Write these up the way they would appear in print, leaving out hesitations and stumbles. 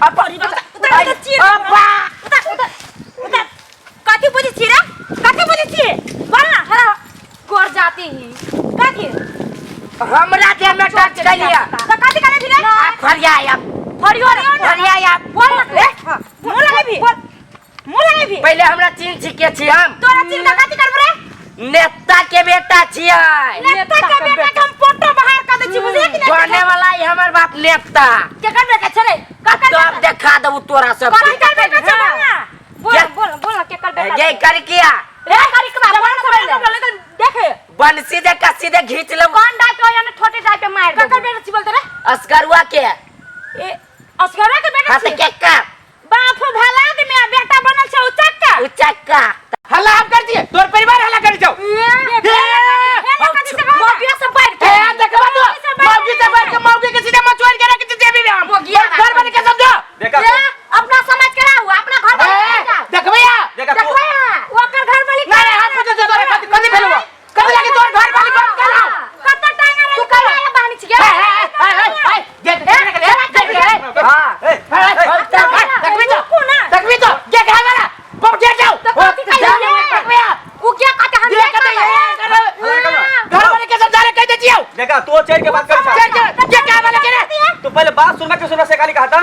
अपरी उतर चिर अब्बा उतर काठी बुझी छिरा काठी बुझी छी बोल ना हरा गोर जाती ही काठी हमरा के में टच कर लिया तो काठी करे फिरे फरिया बोल ना मुंह लगे भी पहले हमरा चिन्ह छिके छी हम तोरा चिन्ह काठी करब रे नेता के बेटा छियै नेता के बेटा के हम फोटो बाहर कर दे छी बुझिए कि नहीं बने वाला ही हमर बाप नेता के कर बेटा छरे का कर तो अब दिखा दबू तोरा सब काठी कर बेटा छरे बोल के कर बेटा जय कर किया ए करी के बोल ले देखे बंसी दे कसी दे खींच लो कौन डाक हो यानी छोटे डाक पे मार दे कर बेटा छी बोलते रे अस्करुआ के ए अस्करा के बेटा हाथ के का बाप भला दे में बेटा बनल छ उचक्का हल्ला आप कर दिए तोर परिवार हल्ला कर जाओ मौगिया से बैठ के देखबा तो मौगी से बैठ के मौगी के सीधे मचोर के रख दे भी हम घर बन के समझो देखा अपना समझ के रहू अपना घर वाली देखबैया ओकर घर वाली नहीं हाथ पूछे तो तोरे कदी भेलवा कदी लगी तोर घर वाली बात कर रहा कत टांगा रे तू कर आया बहनी छी देख हां देखबी तो के घर वाला पप दे जाओ वो क्या कहते हम घर वाले के समझा रे कह दे जियो देखा तो चढ़ के बात कर के क्या वाला के तो पहले बात सुनना के सुनना से काली कहता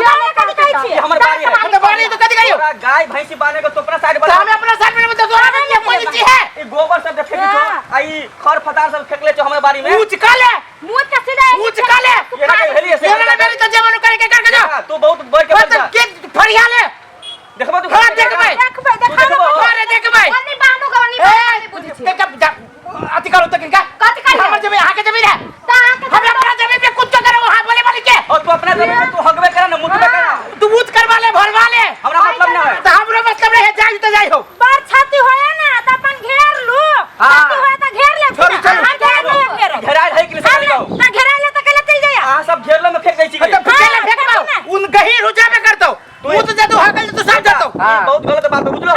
ये हमर बारी है तो बारी तो कदी करियो गाय भैंसी बाने को तो अपना साइड बना हमें अपना साइड में तो तोरा नहीं पॉलिसी है ये गोबर सब फेंक दो आई खर फतार सब फेंक ले जो हमारे बारी में मुंह का ले मुंह का सीधा मुंह का ले ये ना हेली ऐसे ये ना मेरी तो जवान करे के कर जा तू बहुत बढ़ के बोल जा के फरिया ले देखबा तू हां देख भाई देखो अरे देख भाई वनी बानो का वनी बुझी छी अति करो तो क्या कथि कर हमर जमीन हां के जमीन है हम अपना जमीन पे कुछ करो हां बोले बोले के और तू अपना जमीन में तू हगवे करा ना मुझ पे करा तू बूथ करवा ले भरवा ले हमरा मतलब ना है तो हमरो मतलब है जाई तो जाई हो पर छाती होया ना त अपन घेर लू छाती होया त घेर ले चल घेरा है कि नहीं जाओ ना घेरा ले त कले चल जाया हां सब घेर ले में फेंक दई छी तो फेंक ले फेंक पाओ उन गहीर हो जाबे कर दो तू तो जादू हां तो सब जातो बहुत गलत बात है बुझलो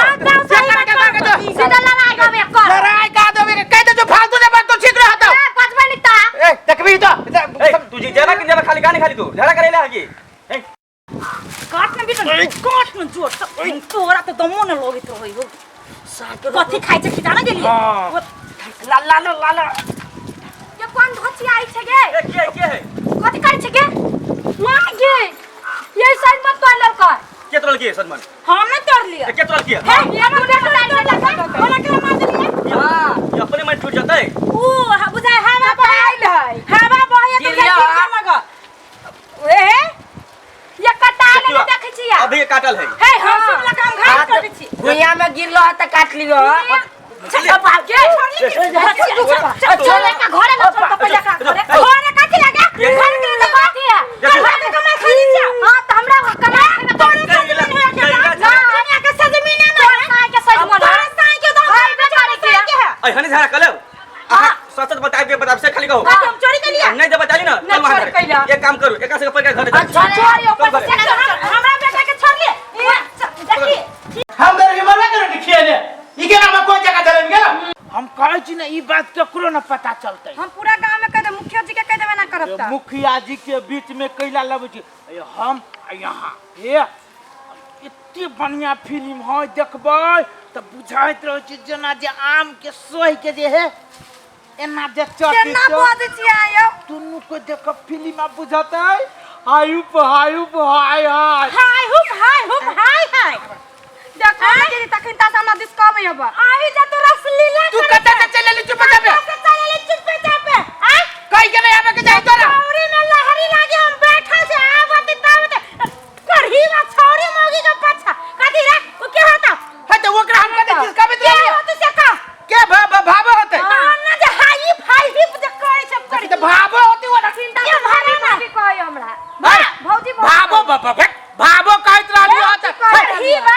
सीधा लड़ाई का में कर लड़ाई का दो कह दे जो फालतू ने बात तो ठीक रहता पांच मिनट ता ए देखबी तो तुझे जेबा कि जेबा खाली गाने खाली तू झगड़ा करेला आगे काट में भी काट में जोर तोरा तो दमो न लोगित होई हो कथि खाइ छ कि जाना गेली ला ये कौन धोची आई छ गे के है कथि करै छ गे मां गे ये साइड मत तो लड़का के तोड़ के सनमन हम ने तोड़ लिया के तोड़ के है ये हम देखो लाइन लगा बोला के मार दिए हां ये अपने मन टूट जाता है ओ बुझाय हवा बहाइल है हवा बहाय तो क्या मगा ए ये कटाल में देख छिया अभी ये काटल है हम सब ला काम घाट कर छी भुइया में गिरलो त काट लियो अच्छा भागे अच्छा लेका घरे न चल पहिले का घरे काठी लगा घर के तो बाती है घर के कमाई खाली छ हां त हमरा कमाई तोरे से जमीन है के ना के से जमीन है ना साई के सज मन साई के तो भाई बेचारे के है आई हनी झगड़ा कलो सच बताए के बता से खाली कहो हम चोरी कर लिया नहीं जब बताली ना चल वहां एक काम करू एक से ऊपर के घर अच्छा चोरी ऊपर से हमरा बेटा के छोड़ ले देखी हम घर के मरवा करो दिखिए ने ई के नाम कोई जगह चलन गेल हम कहै छी ना ई बात केकरो न पता चलतै हम पूरा गांव में कह दे मुखिया जी के कह देबे ना करब त मुखिया जी के बीच में कैला लबै छी हम यहाँ हे इतनी बढ़िया फिल्म है देखबै त बुझाइत रहै छी जेना जे आम के सोहि के जे है एना जे चटी केना बोझ छी आयो दुनु को देख फिल्म में बुझतै हाय हाय देखो तेरी तखन ता हमरा डिस्कवर हेबा आही जा तो रसलीला तू कत से चले ले चुप जाबे चले चुप जाबे आ कई के नहीं आबे के जाई तोरा छौरी में लहरी लागे हम बैठल से आवत तब करही ना छौरी मोगी के पाछा कथि रे ओ के होता है तो ओकरा हम कते चीज कबे के होत से का के भाबो होते ना जे हाई फाई हिप जे करे सब करे तो भाबो होती वो चिंता के भाभी भाभी कहै हमरा भौजी भाबो भाबो कहत रहली होत करही बा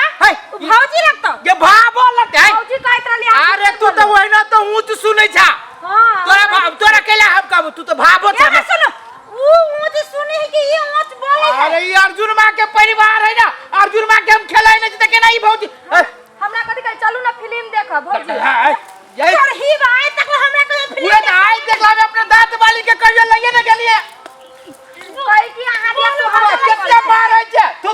भौजी लगतो ये भाबो लगते है भौजी कहत रहली अरे तू तो वहिना तो ऊंच सुनै छा तोरा केला हम कहबो तू तो भाबो छा ये सुनो ऊंच सुनै कि ये ऊंच बोले अरे ये अर्जुन मां के परिवार है ना अर्जुन मां के हम खेलाइ नहीं त केना ई भौजी हमरा कथि कह चलू ना फिल्म देख भौजी यही करही बा आइ तक हमरा कोई फिल्म पूरा आई देखला में अपने दांत वाली के कहियो लगे न गेलिए कहि कि अहाँ कितना मार है जे तू